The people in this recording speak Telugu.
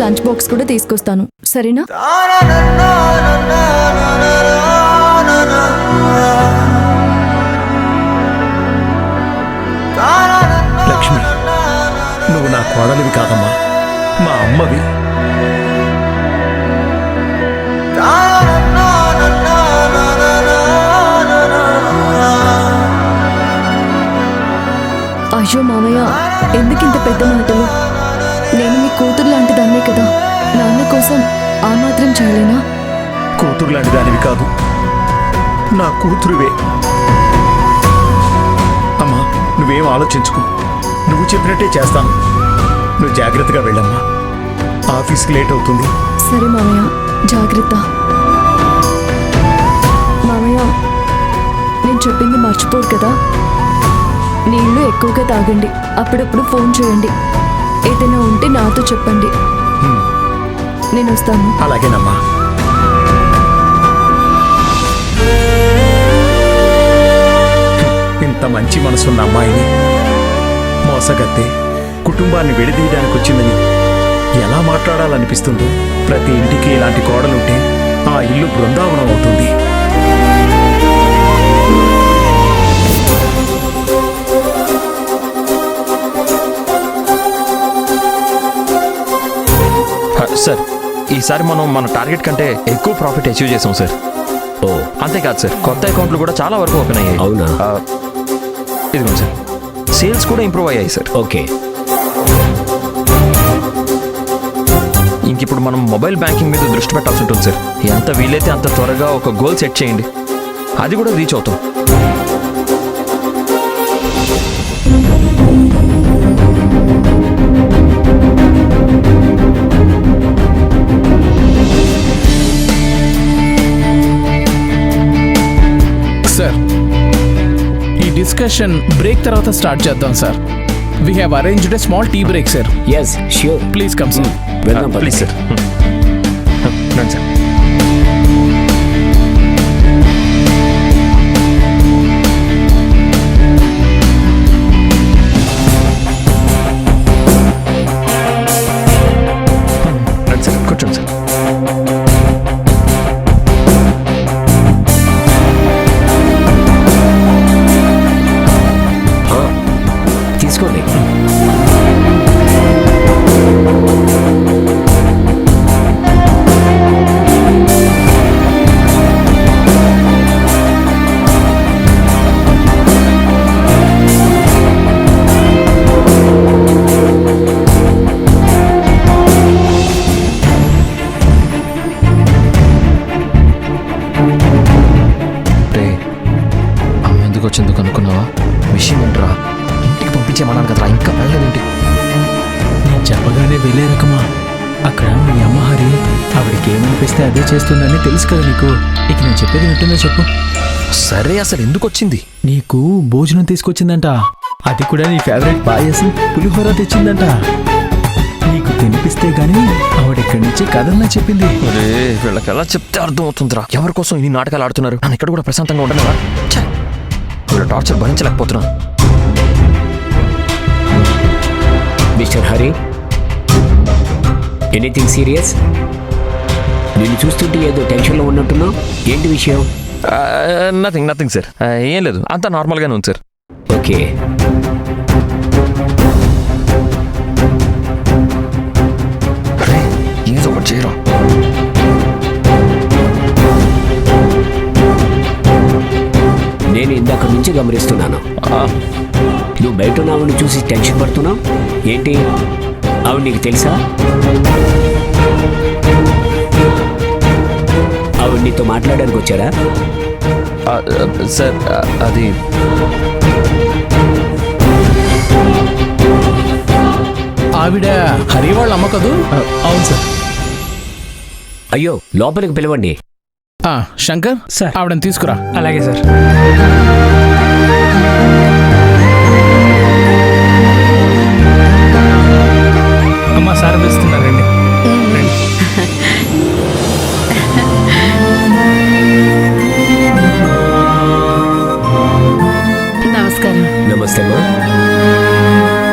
లంచ్ బాక్స్ కూడా తీసుకొస్తాను, సరేనా? లక్ష్మి, నువ్వు నా కోడలివి కాదమ్మా, మా అమ్మవి. అయ్యో మామయ్య, ఎందుకింత పెద్ద మాటలు? నేను మీ కూతురు లాంటి దాన్నే కదా, నాన్న కోసం ఆ మాత్రం చేయలేనా? కూతురు లాంటి దానివి కాదు, నా కూతురువే. అమ్మా, నువ్వేం ఆలోచించుకో, నువ్వు చెప్పినట్టే చేస్తాను. నువ్వు జాగ్రత్తగా వెళ్ళమ్మా, ఆఫీస్కి లేట్ అవుతుంది. సరే మామయ్య, జాగ్రత్త. మామయ్య, నేను చెప్పింది మర్చిపోరు కదా. నీళ్లు ఎక్కువగా తాగండి, అప్పుడప్పుడు ఫోన్ చేయండి, ఏదైనా ఉంటే నాతో చెప్పండి. నేను వస్తాను. అలాగేనమ్మా. ఇంత మంచి మనసున్న అమ్మాయిని మోసగత్తే కుటుంబాన్ని విడదీయడానికి వచ్చిందని ఎలా మాట్లాడాలనిపిస్తుందో. ప్రతి ఇంటికి ఇలాంటి కోడలుంటే ఆ ఇల్లు బృందావనం అవుతుంది. సార్, ఈసారి మనం మన టార్గెట్ కంటే ఎక్కువ ప్రాఫిట్ అచీవ్ చేసాం సార్. ఓ, అంతేకాదు సార్, కొత్త అకౌంట్లు కూడా చాలా వరకు ఓపెన్ అయ్యాయి. అవునా? ఇదిగోండి సార్, సేల్స్ కూడా ఇంప్రూవ్ అయ్యాయి సార్. ఓకే. ఇంక ఇప్పుడు మనం మొబైల్ బ్యాంకింగ్ మీద దృష్టి పెట్టాల్సి ఉంటుంది సార్. ఎంత వీలైతే అంత త్వరగా ఒక గోల్ సెట్ చేయండి, అది కూడా రీచ్ అవుతాం. సార్, ఈ డిస్కషన్ బ్రేక్ తర్వాత స్టార్ట్ చేద్దాం sir. We have arranged a small tea break sir. Yes, sure. Please come sir. Welcome. Please sir, రండి సార్. రండి సార్, కూర్చోండి సార్. తీసుకోండి. ఎందుకు అనుకున్నావా? విషయం ఏంట్రా? ఇంటికి పంపించేమన్నాను కదరా, ఇంకా వెళ్ళలేదేంటి? నేను చెప్పగానే వెళ్ళే రకమా? అక్కడ మీ అమ్మ హరి, ఆవిడకి ఏమనిపిస్తే అదే చేస్తుందని తెలుసు కదా నీకు. ఇక నేను చెప్పేది వింటుందో చెప్పు. సరే, అసలు ఎందుకు వచ్చింది? నీకు భోజనం తీసుకొచ్చిందంట, అది కూడా నీ ఫేవరెట్ పాయసం పులిహోర తెచ్చిందంట. నీకు తినిపిస్తే గానీ ఆవిడెక్కడి నుంచి కదన్నా చెప్పింది. అరే, వీళ్ళకి ఎలా చెప్తే అర్థం అవుతుందిరా? ఎవరి కోసం ఇన్ని నాటకాలు ఆడుతున్నారు? నన్ను ఇక్కడ కూడా ప్రశాంతంగా ఉండలేవా? వీళ్ళ టార్చర్ భరించలేకపోతున్నా. Mister Hari, anything serious? నేను చూస్తుంటే ఏదో టెన్షన్లో ఉన్నట్టున్నావు, ఏంటి విషయం? నథింగ్ సార్, ఏం లేదు, అంతా నార్మల్గానే ఉంది సార్. ఓకే. ఏదో ఒకటి చేయరా. నేను ఇందాక నుంచి గమనిస్తున్నాను, నువ్వు బయట ఉన్న ఆవిడని చూసి టెన్షన్ పడుతున్నావు ఏంటి? ఆవిడ నీకు తెలుసా? ఆవిడ నీతో మాట్లాడడానికి వచ్చారా? సార్, అది ఆవిడ హరి వాళ్ళ అమ్మ కదూ? అవును సార్. అయ్యో, లోపలికి పిలవండి. శంకర్ సార్, ఆవిడని తీసుకురా. అలాగే సార్. అమ్మ, సార్ పిలుస్తున్నారండి. నమస్కారం. నమస్తే అమ్మా.